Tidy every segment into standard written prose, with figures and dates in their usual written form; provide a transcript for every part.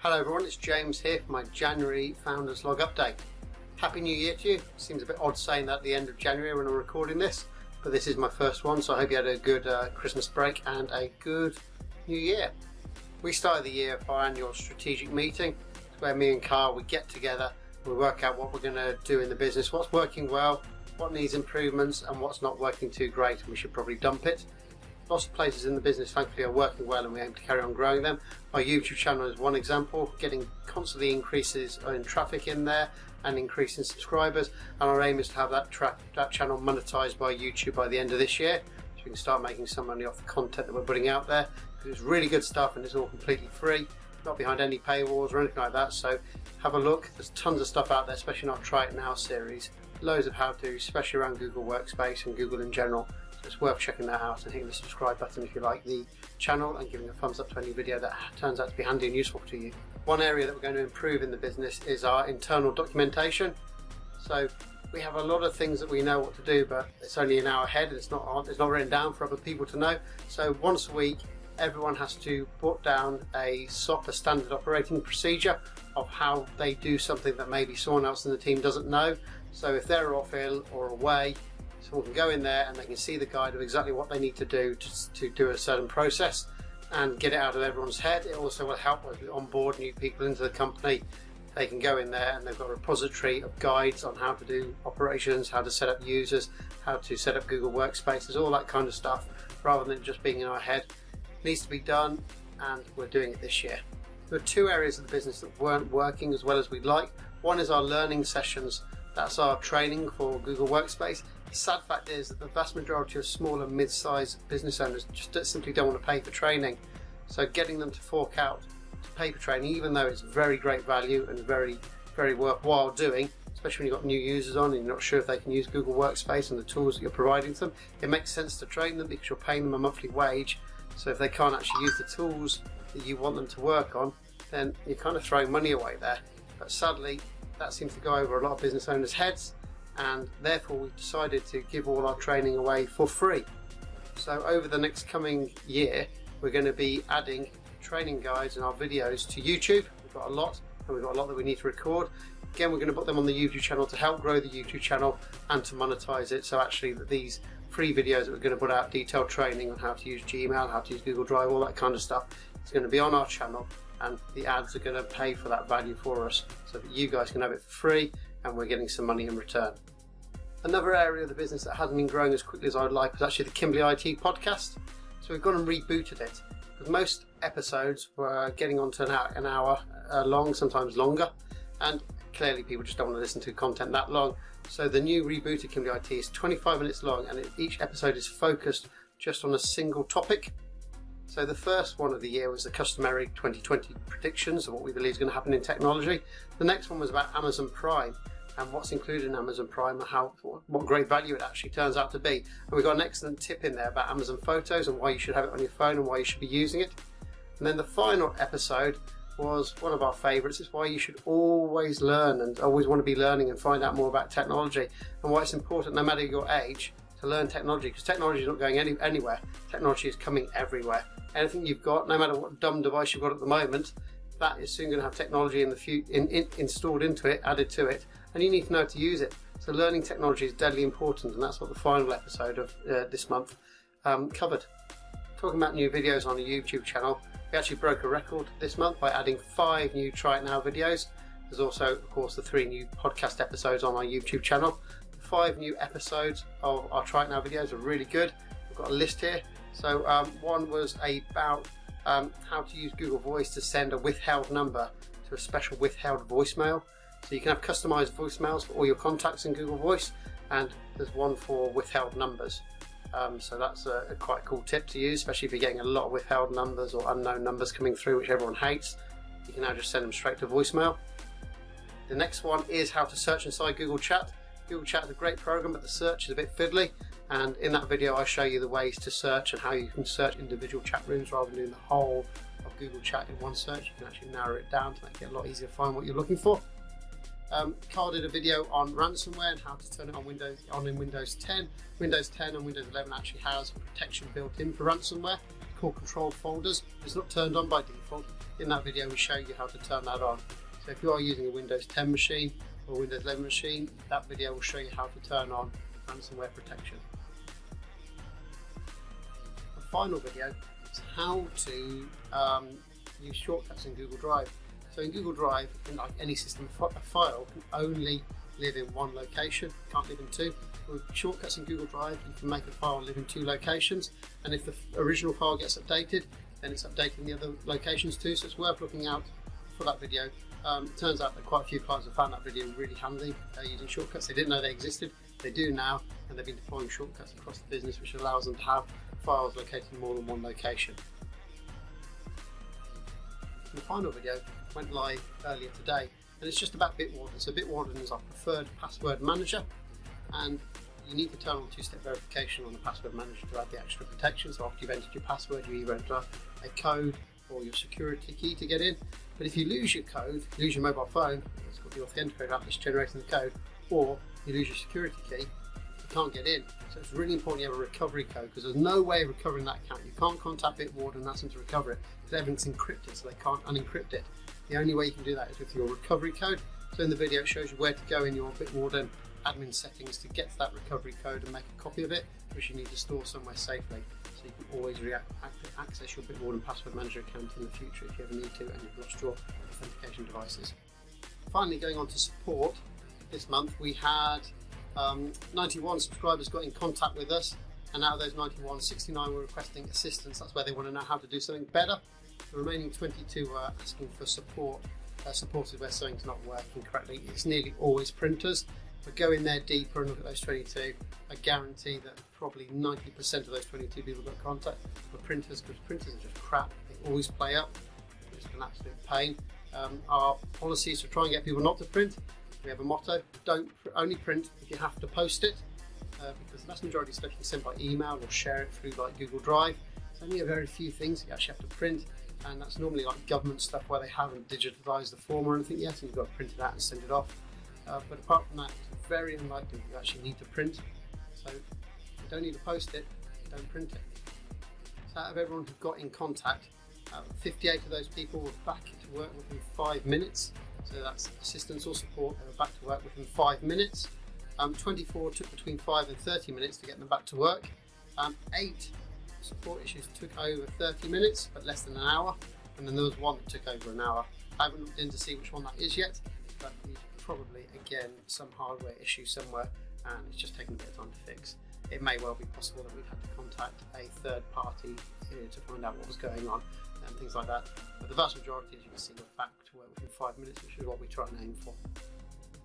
Hello everyone, it's James here for my January Founders Log update. Happy New Year to you. Seems a bit odd saying that at the end of January when I'm recording this, but this is my first one, so I hope you had a good Christmas break and a good New Year. We started the year with our annual strategic meeting. It's where me and Carl, we get together, we work out what we're going to do in the business, what's working well, what needs improvements and what's not working too great and we should probably dump it. Lots of places in the business thankfully are working well and we aim to carry on growing them. Our YouTube channel is one example, getting constantly increases in traffic in there and increasing subscribers, and our aim is to have that channel monetized by YouTube by the end of this year, so we can start making some money off the content that we're putting out there, because it's really good stuff and it's all completely free, not behind any paywalls or anything like that. So have a look, there's tons of stuff out there, especially in our Try It Now series, loads of how-to, especially around Google Workspace and Google in general. It's worth checking that out and hitting the subscribe button if you like the channel and giving a thumbs up to any video that turns out to be handy and useful to you. One area that we're going to improve in the business is our internal documentation. So we have a lot of things that we know what to do, but it's only in our head and it's not written down for other people to know. So once a week everyone has to put down a SOP, a standard operating procedure of how they do something that maybe someone else in the team doesn't know. So if they're off ill or away, someone can go in there and they can see the guide of exactly what they need to do to do a certain process and get it out of everyone's head. It also will help as we onboard new people into the company. They can go in there and they've got a repository of guides on how to do operations, how to set up users, how to set up Google Workspaces, all that kind of stuff, rather than just being in our head. It needs to be done and we're doing it this year. There are two areas of the business that weren't working as well as we'd like. One is our learning sessions. That's our training for Google Workspace. The sad fact is that the vast majority of small and mid-sized business owners just simply don't want to pay for training. So getting them to fork out to pay for training, even though it's very great value and very, very worthwhile doing, especially when you've got new users on and you're not sure if they can use Google Workspace and the tools that you're providing them, it makes sense to train them because you're paying them a monthly wage. So if they can't actually use the tools that you want them to work on, then you're kind of throwing money away there. But sadly, that seems to go over a lot of business owners' heads, and therefore we decided to give all our training away for free. So over the next coming year we're going to be adding training guides and our videos to YouTube. We've got a lot, and we've got a lot that we need to record. Again, we're going to put them on the YouTube channel to help grow the YouTube channel and to monetize it. So actually that these free videos that we're going to put out, detailed training on how to use Gmail, how to use Google Drive, all that kind of stuff, it's going to be on our channel, and the ads are going to pay for that value for us so that you guys can have it for free and we're getting some money in return. Another area of the business that hasn't been growing as quickly as I'd like was actually the Kimberly It Podcast. So we've gone and rebooted it, because most episodes were getting on to an hour long, sometimes longer, and clearly people just don't want to listen to content that long. So the new rebooted Kimberly It is 25 minutes long, and each episode is focused just on a single topic. So the first one of the year was the customary 2020 predictions of what we believe is going to happen in technology. The next one was about Amazon Prime and what's included in Amazon Prime and what great value it actually turns out to be. And we got an excellent tip in there about Amazon Photos and why you should have it on your phone and why you should be using it. And then the final episode was one of our favourites. It's why you should always learn and always want to be learning and find out more about technology, and why it's important, no matter your age, to learn technology, because technology is not going anywhere. Technology is coming everywhere. Anything you've got, no matter what dumb device you've got at the moment, that is soon going to have technology in the installed into it, added to it, and you need to know how to use it. So learning technology is deadly important, and that's what the final episode of this month covered. Talking about new videos on the YouTube channel, we actually broke a record this month by adding 5 new Try It Now videos. There's also, of course, the 3 new podcast episodes on our YouTube channel. The 5 new episodes of our Try It Now videos are really good. We've got a list here. So one was about how to use Google Voice to send a withheld number to a special withheld voicemail. So you can have customized voicemails for all your contacts in Google Voice, and there's one for withheld numbers. So that's a quite cool tip to use, especially if you're getting a lot of withheld numbers or unknown numbers coming through, which everyone hates. You can now just send them straight to voicemail. The next one is how to search inside Google Chat. Google Chat is a great program, but the search is a bit fiddly. And in that video I show you the ways to search and how you can search individual chat rooms rather than doing the whole of Google Chat in one search. You can actually narrow it down to make it a lot easier to find what you're looking for. Carl did a video on ransomware and how to turn it on in Windows 10. Windows 10 and Windows 11 actually has protection built in for ransomware. call controlled folders. It's not turned on by default. In that video we show you how to turn that on. So if you are using a Windows 10 machine or Windows 11 machine, that video will show you how to turn on ransomware protection. The final video is how to use shortcuts in Google Drive. So in Google Drive, in like any system, a file can only live in one location, can't live in two. With shortcuts in Google Drive, you can make a file live in two locations, and if the original file gets updated, then it's updating the other locations too, so it's worth looking out for that video. It turns out that quite a few clients have found that video really handy using shortcuts. They didn't know they existed, they do now, and they've been deploying shortcuts across the business, which allows them to have files located in more than one location. And the final video went live earlier today, and it's just about Bitwarden. So Bitwarden is our preferred password manager, and you need to turn on two-step verification on the password manager to add the extra protection. So after you've entered your password, you either enter a code or your security key to get in. But if you lose your code, lose your mobile phone, it's got the authenticator app that's generating the code, or you lose your security key, you can't get in. So it's really important you have a recovery code, because there's no way of recovering that account. You can't contact Bitwarden and ask them to recover it, because everything's encrypted, so they can't unencrypt it. The only way you can do that is with your recovery code. So in the video it shows you where to go in your Bitwarden admin settings to get to that recovery code and make a copy of it, which you need to store somewhere safely, so you can always access your Bitwarden password manager account in the future if you ever need to and you've lost your authentication devices. Finally, going on to support, this month we had 91 subscribers got in contact with us, and out of those 91, 69 were requesting assistance. That's where they want to know how to do something better. The remaining 22 were asking for support. Supported where something's not working correctly. It's nearly always printers, but go in there deeper and look at those 22. I guarantee that probably 90% of those 22 people got contact were printers, because printers are just crap. They always play up. It's just an absolute pain. Our policy is to try and get people not to print. We have a motto: only print if you have to post it, because the vast majority of stuff you can send by email or share it through like Google Drive. It's only a very few things you actually have to print, and that's normally like government stuff where they haven't digitalised the form or anything yet, and you've got to print it out and send it off. But apart from that, it's very unlikely you actually need to print. So if you don't need to post it, don't print it. So out of everyone who got in contact, 58 of those people were back to work within 5 minutes. So that's assistance or support. They were back to work within 5 minutes. 24 took between 5 and 30 minutes to get them back to work. 8 support issues took over 30 minutes, but less than an hour. And then there was one that took over an hour. I haven't looked in to see which one that is yet, but it's probably, again, some hardware issue somewhere, and it's just taking a bit of time to fix. It may well be possible that we've had to contact a third party to find out what was going on and things like that. But the vast majority, as you can see, were back to work within 5 minutes, which is what we try and aim for.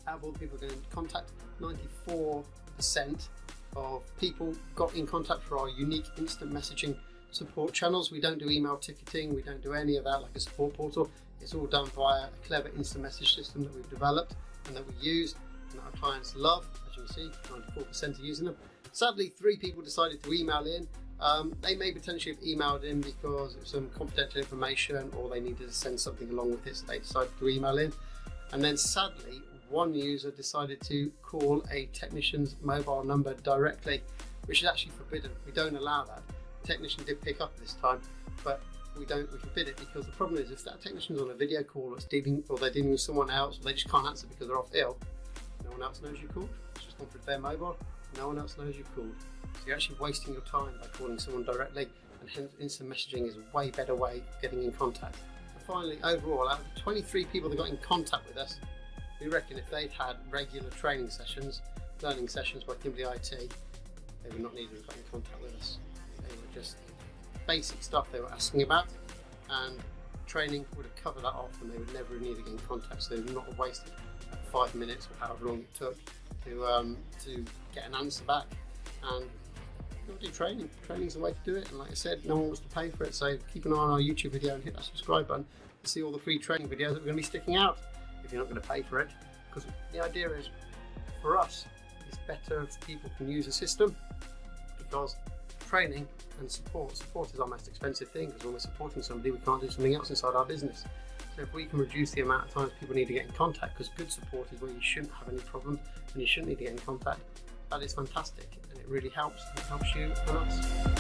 Out of all the people getting in contact, 94% of people got in contact for our unique instant messaging support channels. We don't do email ticketing, we don't do any of that like a support portal. It's all done via a clever instant message system that we've developed and that we use and that our clients love. As you can see, 94% are using them. Sadly, 3 people decided to email in. They may potentially have emailed in because of some confidential information, or they needed to send something along with it, so they decided to email in. And then sadly, one user decided to call a technician's mobile number directly, which is actually forbidden. We don't allow that. The technician did pick up this time, but we forbid it, because the problem is if that technician's on a video call or they're dealing with someone else, or they just can't answer because they're off ill, no one else knows you called. It's just gone through their mobile. No one else knows you called. So you're actually wasting your time by calling someone directly, and hence instant messaging is a way better way of getting in contact. And finally, overall, out of the 23 people that got in contact with us, we reckon if they'd had regular training sessions, learning sessions by Kimberly IT, they would not need to have got in contact with us. They were just basic stuff they were asking about, and training would have covered that off, and they would never need to get in contact, so they would not have wasted 5 minutes or however long it took to get an answer back. And we'll do training. Training's the way to do it, and like I said, no one wants to pay for it, so keep an eye on our YouTube video and hit that subscribe button to see all the free training videos that we're going to be sticking out if you're not going to pay for it. Because the idea is, for us, it's better if people can use a system, because training and support is our most expensive thing, because when we're supporting somebody, we can't do something else inside our business. So if we can reduce the amount of times people need to get in contact, because good support is where you shouldn't have any problems and you shouldn't need to get in contact, that is fantastic, and it really helps. It helps you and us.